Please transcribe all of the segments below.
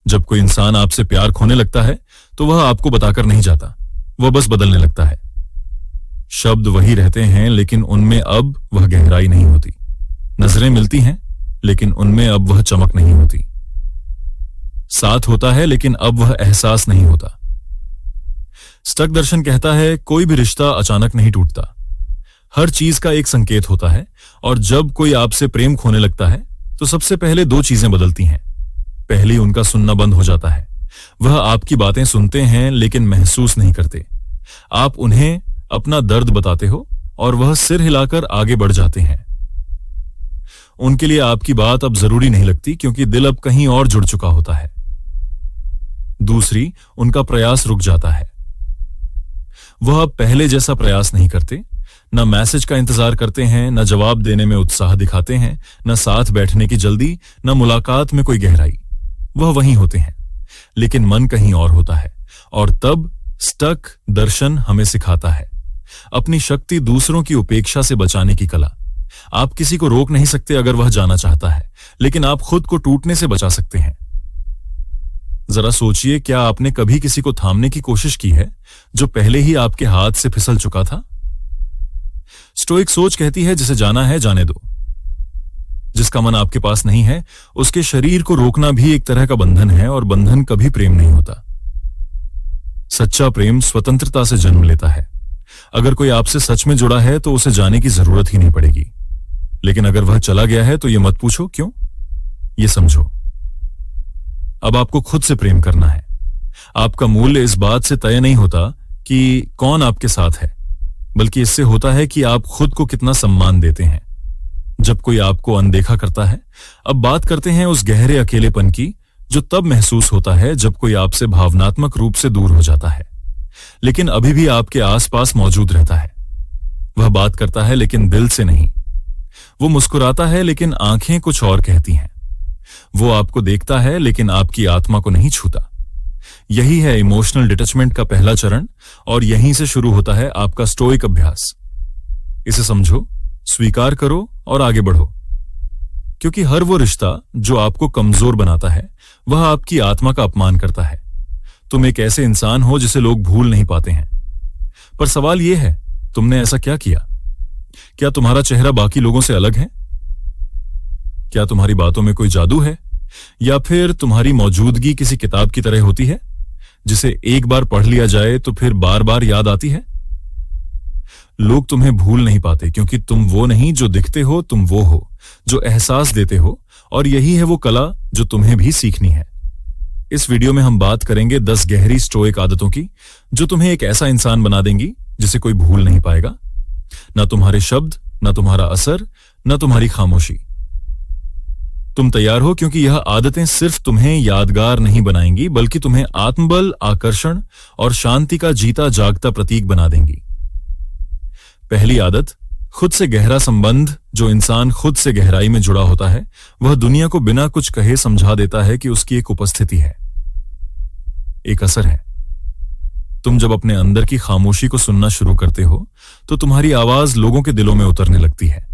जब कोई इंसान आपसे प्यार खोने लगता है तो वह आपको बताकर नहीं जाता, वह बस बदलने लगता है। शब्द वही रहते हैं लेकिन उनमें अब वह गहराई नहीं होती। नजरें मिलती हैं लेकिन उनमें अब वह चमक नहीं होती। साथ होता है लेकिन अब वह एहसास नहीं होता। स्टक दर्शन कहता है कोई भी रिश्ता अचानक नहीं टूटता, हर चीज का एक संकेत होता है। और जब कोई आपसे प्रेम खोने लगता है तो सबसे पहले दो चीजें बदलती हैं। पहली, उनका सुनना बंद हो जाता है। वह आपकी बातें सुनते हैं लेकिन महसूस नहीं करते। आप उन्हें अपना दर्द बताते हो और वह सिर हिलाकर आगे बढ़ जाते हैं। उनके लिए आपकी बात अब जरूरी नहीं लगती क्योंकि दिल अब कहीं और जुड़ चुका होता है। दूसरी, उनका प्रयास रुक जाता है। वह अब पहले जैसा प्रयास नहीं करते, न मैसेज का इंतजार करते हैं, न जवाब देने में उत्साह दिखाते हैं, न साथ बैठने की जल्दी, न मुलाकात में कोई गहराई। वह वहीं होते हैं लेकिन मन कहीं और होता है। और तब स्टक दर्शन हमें सिखाता है अपनी शक्ति दूसरों की उपेक्षा से बचाने की कला। आप किसी को रोक नहीं सकते अगर वह जाना चाहता है, लेकिन आप खुद को टूटने से बचा सकते हैं। जरा सोचिए, क्या आपने कभी किसी को थामने की कोशिश की है जो पहले ही आपके हाथ से फिसल चुका था? स्टोइक सोच कहती है जिसे जाना है जाने दो। जिसका मन आपके पास नहीं है उसके शरीर को रोकना भी एक तरह का बंधन है, और बंधन कभी प्रेम नहीं होता। सच्चा प्रेम स्वतंत्रता से जन्म लेता है। अगर कोई आपसे सच में जुड़ा है तो उसे जाने की जरूरत ही नहीं पड़ेगी, लेकिन अगर वह चला गया है तो यह मत पूछो क्यों, यह समझो अब आपको खुद से प्रेम करना है। आपका मूल्य इस बात से तय नहीं होता कि कौन आपके साथ है, बल्कि इससे होता है कि आप खुद को कितना सम्मान देते हैं। जब कोई आपको अनदेखा करता है, अब बात करते हैं उस गहरे अकेलेपन की जो तब महसूस होता है जब कोई आपसे भावनात्मक रूप से दूर हो जाता है लेकिन अभी भी आपके आसपास मौजूद रहता है। वह बात करता है लेकिन दिल से नहीं। वो मुस्कुराता है लेकिन आंखें कुछ और कहती हैं। वो आपको देखता है लेकिन आपकी आत्मा को नहीं छूता। यही है इमोशनल डिटैचमेंट का पहला चरण, और यहीं से शुरू होता है आपका स्टोइक अभ्यास। इसे समझो, स्वीकार करो और आगे बढ़ो, क्योंकि हर वो रिश्ता जो आपको कमजोर बनाता है वह आपकी आत्मा का अपमान करता है। तुम एक ऐसे इंसान हो जिसे लोग भूल नहीं पाते हैं, पर सवाल यह है, तुमने ऐसा क्या किया? क्या तुम्हारा चेहरा बाकी लोगों से अलग है? क्या तुम्हारी बातों में कोई जादू है, या फिर तुम्हारी मौजूदगी किसी किताब की तरह होती है जिसे एक बार पढ़ लिया जाए तो फिर बार बार याद आती है? लोग तुम्हें भूल नहीं पाते क्योंकि तुम वो नहीं जो दिखते हो, तुम वो हो जो एहसास देते हो, और यही है वो कला जो तुम्हें भी सीखनी है। इस वीडियो में हम बात करेंगे 10 गहरी स्टोइक आदतों की जो तुम्हें एक ऐसा इंसान बना देंगी जिसे कोई भूल नहीं पाएगा। ना तुम्हारे शब्द, ना तुम्हारा असर, ना तुम्हारी खामोशी। तुम तैयार हो? क्योंकि यह आदतें सिर्फ तुम्हें यादगार नहीं बनाएंगी बल्कि तुम्हें आत्मबल, आकर्षण और शांति का जीता जागता प्रतीक बना देंगी। पहली आदत, खुद से गहरा संबंध। जो इंसान खुद से गहराई में जुड़ा होता है वह दुनिया को बिना कुछ कहे समझा देता है कि उसकी एक उपस्थिति है, एक असर है। तुम जब अपने अंदर की खामोशी को सुनना शुरू करते हो तो तुम्हारी आवाज लोगों के दिलों में उतरने लगती है।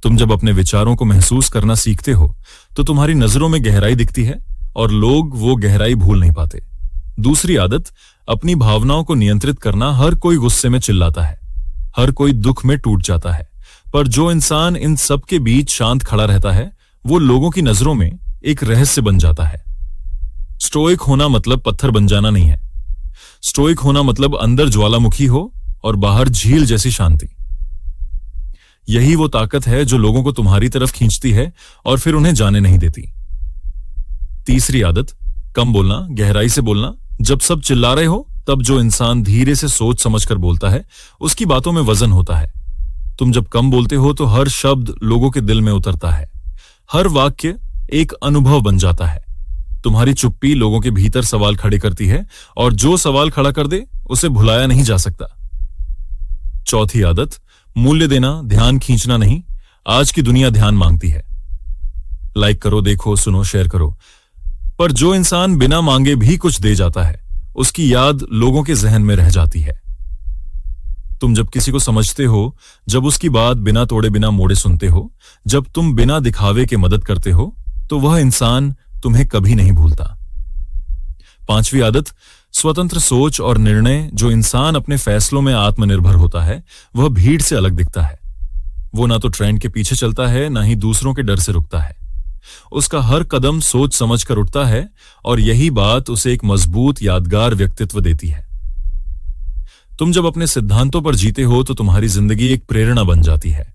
तुम जब अपने विचारों को महसूस करना सीखते हो तो तुम्हारी नजरों में गहराई दिखती है और लोग वो गहराई भूल नहीं पाते। दूसरी आदत, अपनी भावनाओं को नियंत्रित करना। हर कोई गुस्से में चिल्लाता है, हर कोई दुख में टूट जाता है, पर जो इंसान इन सब के बीच शांत खड़ा रहता है वो लोगों की नजरों में एक रहस्य बन जाता है। स्टोइक होना मतलब पत्थर बन जाना नहीं है। स्टोइक होना मतलब अंदर ज्वालामुखी हो और बाहर झील जैसी शांति। यही वो ताकत है जो लोगों को तुम्हारी तरफ खींचती है और फिर उन्हें जाने नहीं देती। तीसरी आदत, कम बोलना, गहराई से बोलना। जब सब चिल्ला रहे हो तब जो इंसान धीरे से सोच समझकर बोलता है उसकी बातों में वजन होता है। तुम जब कम बोलते हो तो हर शब्द लोगों के दिल में उतरता है, हर वाक्य एक अनुभव बन जाता है। तुम्हारी चुप्पी लोगों के भीतर सवाल खड़े करती है और जो सवाल खड़ा कर दे उसे भुलाया नहीं जा सकता। चौथी आदत, मूल्य देना, ध्यान खींचना नहीं। आज की दुनिया ध्यान मांगती है, लाइक करो, देखो, सुनो, शेयर करो, पर जो इंसान बिना मांगे भी कुछ दे जाता है उसकी याद लोगों के जहन में रह जाती है। तुम जब किसी को समझते हो, जब उसकी बात बिना तोड़े बिना मोड़े सुनते हो, जब तुम बिना दिखावे के मदद करते हो, तो वह इंसान तुम्हें कभी नहीं भूलता। 5वीं आदत, स्वतंत्र सोच और निर्णय। जो इंसान अपने फैसलों में आत्मनिर्भर होता है वह भीड़ से अलग दिखता है। वो ना तो ट्रेंड के पीछे चलता है, ना ही दूसरों के डर से रुकता है। उसका हर कदम सोच समझकर उठता है और यही बात उसे एक मजबूत, यादगार व्यक्तित्व देती है। तुम जब अपने सिद्धांतों पर जीते हो तो तुम्हारी जिंदगी एक प्रेरणा बन जाती है।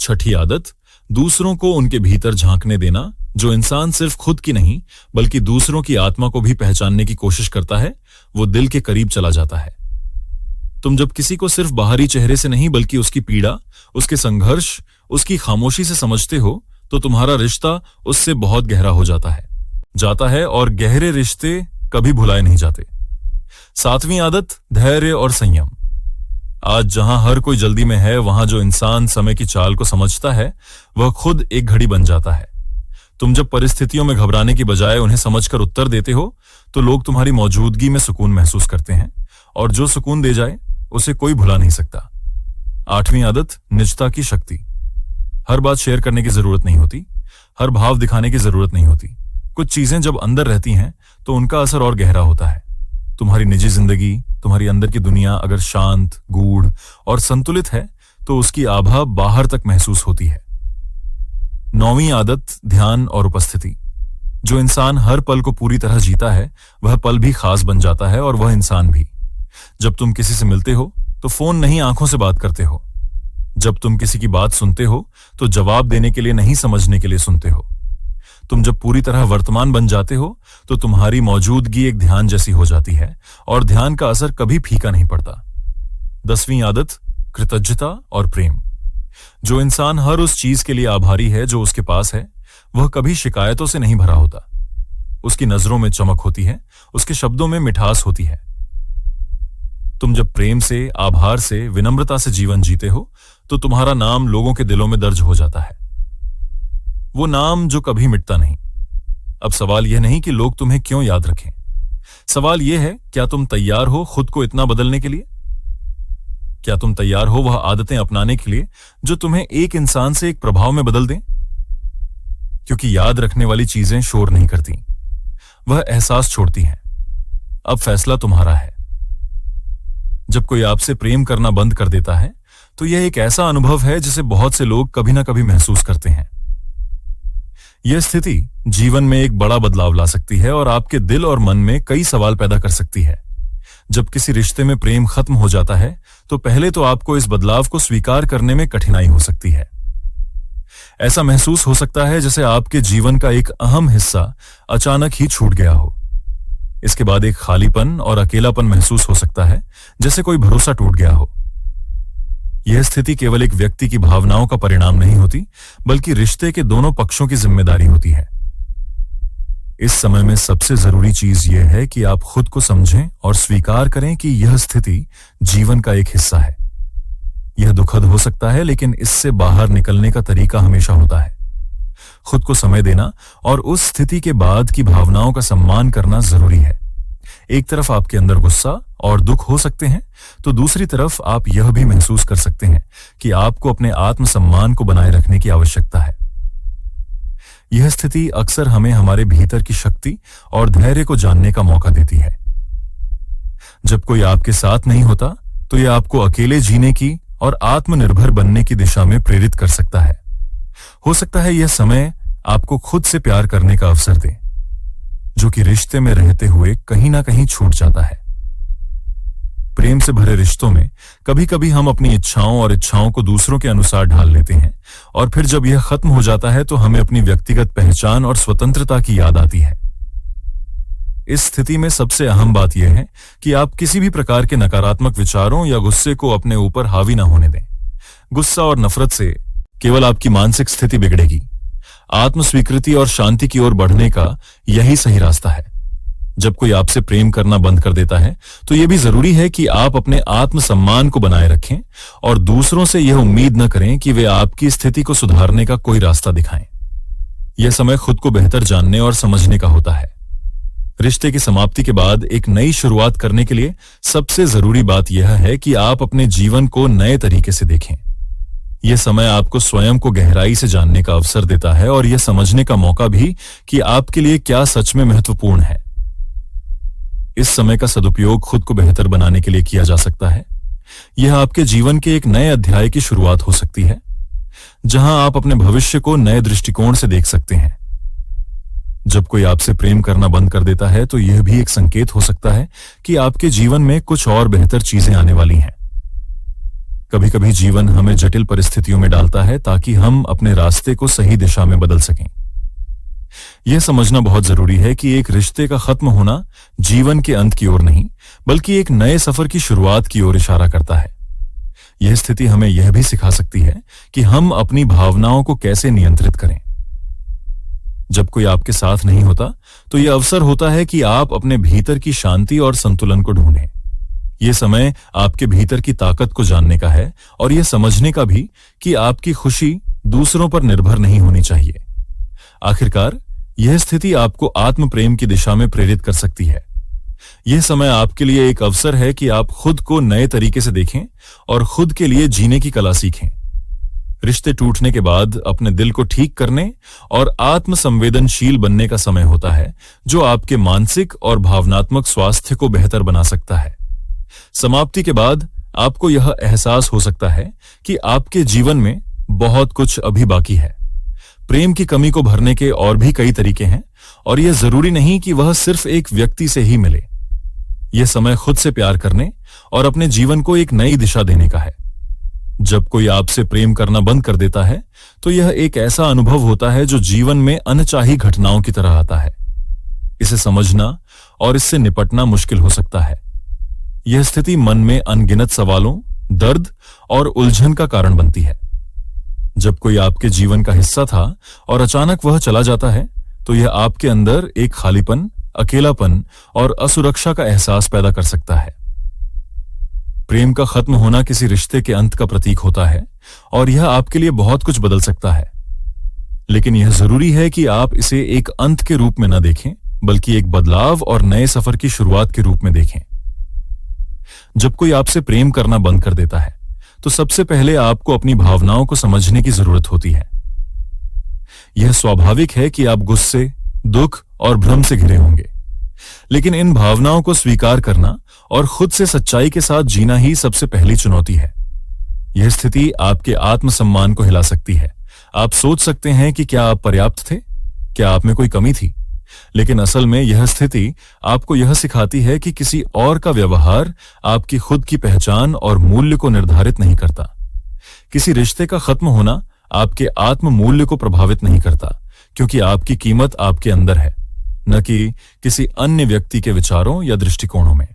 6ठी आदत, दूसरों को उनके भीतर झांकने देना। जो इंसान सिर्फ खुद की नहीं बल्कि दूसरों की आत्मा को भी पहचानने की कोशिश करता है वो दिल के करीब चला जाता है। तुम जब किसी को सिर्फ बाहरी चेहरे से नहीं बल्कि उसकी पीड़ा, उसके संघर्ष, उसकी खामोशी से समझते हो तो तुम्हारा रिश्ता उससे बहुत गहरा हो जाता है और गहरे रिश्ते कभी भुलाए नहीं जाते। 7वीं आदत, धैर्य और संयम। आज जहां हर कोई जल्दी में है वहां जो इंसान समय की चाल को समझता है वह खुद एक घड़ी बन जाता है। तुम जब परिस्थितियों में घबराने की बजाय उन्हें समझकर उत्तर देते हो तो लोग तुम्हारी मौजूदगी में सुकून महसूस करते हैं और जो सुकून दे जाए उसे कोई भुला नहीं सकता। 8वीं आदत, निजता की शक्ति। हर बात शेयर करने की जरूरत नहीं होती, हर भाव दिखाने की जरूरत नहीं होती। कुछ चीजें जब अंदर रहती हैं तो उनका असर और गहरा होता है। तुम्हारी निजी जिंदगी, तुम्हारी अंदर की दुनिया अगर शांत, गूढ़ और संतुलित है तो उसकी आभा बाहर तक महसूस होती है। 9वीं आदत, ध्यान और उपस्थिति। जो इंसान हर पल को पूरी तरह जीता है वह पल भी खास बन जाता है और वह इंसान भी। जब तुम किसी से मिलते हो तो फोन नहीं, आंखों से बात करते हो। जब तुम किसी की बात सुनते हो तो जवाब देने के लिए नहीं, समझने के लिए सुनते हो। तुम जब पूरी तरह वर्तमान बन जाते हो तो तुम्हारी मौजूदगी एक ध्यान जैसी हो जाती है और ध्यान का असर कभी फीका नहीं पड़ता। 10वीं आदत, कृतज्ञता और प्रेम। जो इंसान हर उस चीज के लिए आभारी है जो उसके पास है वह कभी शिकायतों से नहीं भरा होता। उसकी नजरों में चमक होती है, उसके शब्दों में मिठास होती है। तुम जब प्रेम से, आभार से, विनम्रता से जीवन जीते हो तो तुम्हारा नाम लोगों के दिलों में दर्ज हो जाता है। वो नाम जो कभी मिटता नहीं। अब सवाल यह नहीं कि लोग तुम्हें क्यों याद रखें, सवाल यह है क्या तुम तैयार हो खुद को इतना बदलने के लिए? क्या तुम तैयार हो वह आदतें अपनाने के लिए जो तुम्हें एक इंसान से एक प्रभाव में बदल दें? क्योंकि याद रखने वाली चीजें शोर नहीं करती, वह एहसास छोड़ती हैं। अब फैसला तुम्हारा है। जब कोई आपसे प्रेम करना बंद कर देता है तो यह एक ऐसा अनुभव है जिसे बहुत से लोग कभी ना कभी महसूस करते हैं। यह स्थिति जीवन में एक बड़ा बदलाव ला सकती है और आपके दिल और मन में कई सवाल पैदा कर सकती है। जब किसी रिश्ते में प्रेम खत्म हो जाता है तो पहले तो आपको इस बदलाव को स्वीकार करने में कठिनाई हो सकती है। ऐसा महसूस हो सकता है जैसे आपके जीवन का एक अहम हिस्सा अचानक ही छूट गया हो। इसके बाद एक खालीपन और अकेलापन महसूस हो सकता है, जैसे कोई भरोसा टूट गया हो। यह स्थिति केवल एक व्यक्ति की भावनाओं का परिणाम नहीं होती बल्कि रिश्ते के दोनों पक्षों की जिम्मेदारी होती है। इस समय में सबसे जरूरी चीज यह है कि आप खुद को समझें और स्वीकार करें कि यह स्थिति जीवन का एक हिस्सा है। यह दुखद हो सकता है लेकिन इससे बाहर निकलने का तरीका हमेशा होता है। खुद को समय देना और उस स्थिति के बाद की भावनाओं का सम्मान करना जरूरी है। एक तरफ आपके अंदर गुस्सा और दुख हो सकते हैं तो दूसरी तरफ आप यह भी महसूस कर सकते हैं कि आपको अपने आत्मसम्मान को बनाए रखने की आवश्यकता है। यह स्थिति अक्सर हमें हमारे भीतर की शक्ति और धैर्य को जानने का मौका देती है। जब कोई आपके साथ नहीं होता तो यह आपको अकेले जीने की और आत्मनिर्भर बनने की दिशा में प्रेरित कर सकता है। हो सकता है यह समय आपको खुद से प्यार करने का अवसर दे, जो कि रिश्ते में रहते हुए कहीं ना कहीं छूट जाता है। प्रेम से भरे रिश्तों में कभी कभी हम अपनी इच्छाओं को दूसरों के अनुसार ढाल लेते हैं और फिर जब यह खत्म हो जाता है तो हमें अपनी व्यक्तिगत पहचान और स्वतंत्रता की याद आती है। इस स्थिति में सबसे अहम बात यह है कि आप किसी भी प्रकार के नकारात्मक विचारों या गुस्से को अपने ऊपर हावी ना होने दें। गुस्सा और नफरत से केवल आपकी मानसिक स्थिति बिगड़ेगी। आत्मस्वीकृति और शांति की ओर बढ़ने का यही सही रास्ता है। जब कोई आपसे प्रेम करना बंद कर देता है तो यह भी जरूरी है कि आप अपने आत्मसम्मान को बनाए रखें और दूसरों से यह उम्मीद न करें कि वे आपकी स्थिति को सुधारने का कोई रास्ता दिखाएं। यह समय खुद को बेहतर जानने और समझने का होता है। रिश्ते की समाप्ति के बाद एक नई शुरुआत करने के लिए सबसे जरूरी बात यह है कि आप अपने जीवन को नए तरीके से देखें। यह समय आपको स्वयं को गहराई से जानने का अवसर देता है और यह समझने का मौका भी कि आपके लिए क्या सच में महत्वपूर्ण है। इस समय का सदुपयोग खुद को बेहतर बनाने के लिए किया जा सकता है। यह आपके जीवन के एक नए अध्याय की शुरुआत हो सकती है, जहां आप अपने भविष्य को नए दृष्टिकोण से देख सकते हैं। जब कोई आपसे प्रेम करना बंद कर देता है तो यह भी एक संकेत हो सकता है कि आपके जीवन में कुछ और बेहतर चीजें आने वाली हैं। कभी कभी जीवन हमें जटिल परिस्थितियों में डालता है ताकि हम अपने रास्ते को सही दिशा में बदल सकें। यह समझना बहुत जरूरी है कि एक रिश्ते का खत्म होना जीवन के अंत की ओर नहीं, बल्कि एक नए सफर की शुरुआत की ओर इशारा करता है। यह स्थिति हमें यह भी सिखा सकती है कि हम अपनी भावनाओं को कैसे नियंत्रित करें। जब कोई आपके साथ नहीं होता तो यह अवसर होता है कि आप अपने भीतर की शांति और संतुलन को ढूंढें। यह समय आपके भीतर की ताकत को जानने का है और यह समझने का भी कि आपकी खुशी दूसरों पर निर्भर नहीं होनी चाहिए। आखिरकार यह स्थिति आपको आत्म प्रेम की दिशा में प्रेरित कर सकती है। यह समय आपके लिए एक अवसर है कि आप खुद को नए तरीके से देखें और खुद के लिए जीने की कला सीखें। रिश्ते टूटने के बाद अपने दिल को ठीक करने और आत्म संवेदनशील बनने का समय होता है, जो आपके मानसिक और भावनात्मक स्वास्थ्य को बेहतर बना सकता है। समाप्ति के बाद आपको यह एहसास हो सकता है कि आपके जीवन में बहुत कुछ अभी बाकी है। प्रेम की कमी को भरने के और भी कई तरीके हैं और यह जरूरी नहीं कि वह सिर्फ एक व्यक्ति से ही मिले। यह समय खुद से प्यार करने और अपने जीवन को एक नई दिशा देने का है। जब कोई आपसे प्रेम करना बंद कर देता है तो यह एक ऐसा अनुभव होता है जो जीवन में अनचाही घटनाओं की तरह आता है। इसे समझना और इससे निपटना मुश्किल हो सकता है। यह स्थिति मन में अनगिनत सवालों, दर्द और उलझन का कारण बनती है। जब कोई आपके जीवन का हिस्सा था और अचानक वह चला जाता है तो यह आपके अंदर एक खालीपन, अकेलापन और असुरक्षा का एहसास पैदा कर सकता है। प्रेम का खत्म होना किसी रिश्ते के अंत का प्रतीक होता है और यह आपके लिए बहुत कुछ बदल सकता है, लेकिन यह जरूरी है कि आप इसे एक अंत के रूप में न देखें, बल्कि एक बदलाव और नए सफर की शुरुआत के रूप में देखें। जब कोई आपसे प्रेम करना बंद कर देता है तो सबसे पहले आपको अपनी भावनाओं को समझने की जरूरत होती है। यह स्वाभाविक है कि आप गुस्से, दुख और भ्रम से घिरे होंगे, लेकिन इन भावनाओं को स्वीकार करना और खुद से सच्चाई के साथ जीना ही सबसे पहली चुनौती है। यह स्थिति आपके आत्मसम्मान को हिला सकती है। आप सोच सकते हैं कि क्या आप पर्याप्त थे, क्या आप में कोई कमी थी, लेकिन असल में यह स्थिति आपको यह सिखाती है कि किसी और का व्यवहार आपकी खुद की पहचान और मूल्य को निर्धारित नहीं करता। किसी रिश्ते का खत्म होना आपके आत्म मूल्य को प्रभावित नहीं करता, क्योंकि आपकी कीमत आपके अंदर है, न कि किसी अन्य व्यक्ति के विचारों या दृष्टिकोणों में।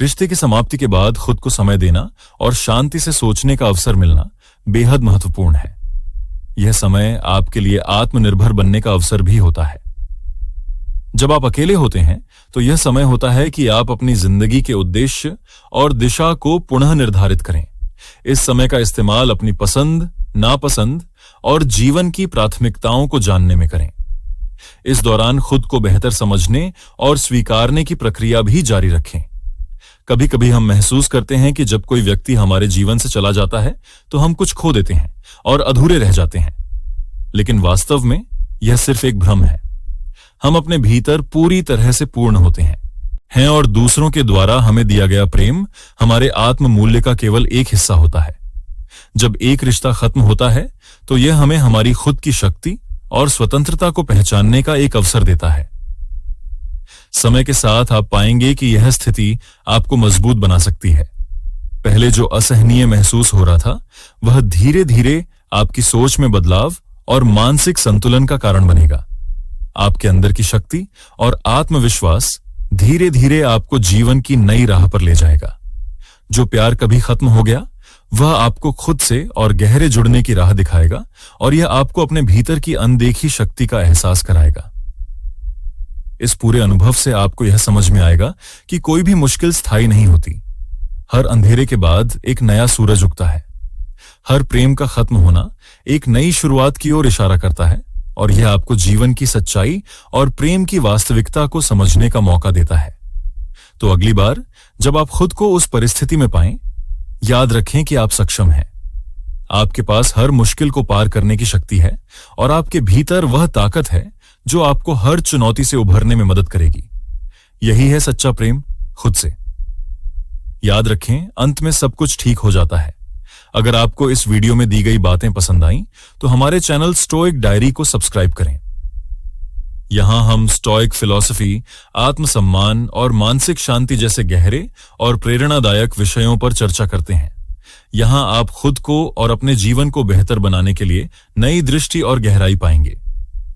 रिश्ते की समाप्ति के बाद खुद को समय देना और शांति से सोचने का अवसर मिलना बेहद महत्वपूर्ण है। यह समय आपके लिए आत्मनिर्भर बनने का अवसर भी होता है। जब आप अकेले होते हैं तो यह समय होता है कि आप अपनी जिंदगी के उद्देश्य और दिशा को पुनः निर्धारित करें। इस समय का इस्तेमाल अपनी पसंद, नापसंद और जीवन की प्राथमिकताओं को जानने में करें। इस दौरान खुद को बेहतर समझने और स्वीकारने की प्रक्रिया भी जारी रखें। कभी कभी हम महसूस करते हैं कि जब कोई व्यक्ति हमारे जीवन से चला जाता है तो हम कुछ खो देते हैं और अधूरे रह जाते हैं, लेकिन वास्तव में यह सिर्फ एक भ्रम है। हम अपने भीतर पूरी तरह से पूर्ण होते हैं और दूसरों के द्वारा हमें दिया गया प्रेम हमारे आत्म मूल्य का केवल एक हिस्सा होता है। जब एक रिश्ता खत्म होता है तो यह हमें हमारी खुद की शक्ति और स्वतंत्रता को पहचानने का एक अवसर देता है। समय के साथ आप पाएंगे कि यह स्थिति आपको मजबूत बना सकती है। पहले जो असहनीय महसूस हो रहा था वह धीरे धीरे आपकी सोच में बदलाव और मानसिक संतुलन का कारण बनेगा। आपके अंदर की शक्ति और आत्मविश्वास धीरे धीरे आपको जीवन की नई राह पर ले जाएगा। जो प्यार कभी खत्म हो गया वह आपको खुद से और गहरे जुड़ने की राह दिखाएगा और यह आपको अपने भीतर की अनदेखी शक्ति का एहसास कराएगा। इस पूरे अनुभव से आपको यह समझ में आएगा कि कोई भी मुश्किल स्थायी नहीं होती। हर अंधेरे के बाद एक नया सूरज उगता है। हर प्रेम का खत्म होना एक नई शुरुआत की ओर इशारा करता है और यह आपको जीवन की सच्चाई और प्रेम की वास्तविकता को समझने का मौका देता है। तो अगली बार जब आप खुद को उस परिस्थिति में पाएं, याद रखें कि आप सक्षम हैं। आपके पास हर मुश्किल को पार करने की शक्ति है और आपके भीतर वह ताकत है जो आपको हर चुनौती से उभरने में मदद करेगी। यही है सच्चा प्रेम, खुद से। याद रखें, अंत में सब कुछ ठीक हो जाता है। अगर आपको इस वीडियो में दी गई बातें पसंद आईं, तो हमारे चैनल स्टोइक डायरी को सब्सक्राइब करें। यहां हम स्टोइक फिलॉसफी, आत्मसम्मान और मानसिक शांति जैसे गहरे और प्रेरणादायक विषयों पर चर्चा करते हैं। यहां आप खुद को और अपने जीवन को बेहतर बनाने के लिए नई दृष्टि और गहराई पाएंगे।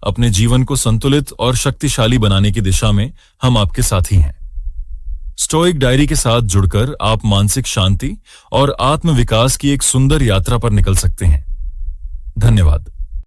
अपने जीवन को संतुलित और शक्तिशाली बनाने की दिशा में हम आपके साथी हैं। स्टोइक डायरी के साथ जुड़कर आप मानसिक शांति और आत्म विकास की एक सुंदर यात्रा पर निकल सकते हैं। धन्यवाद।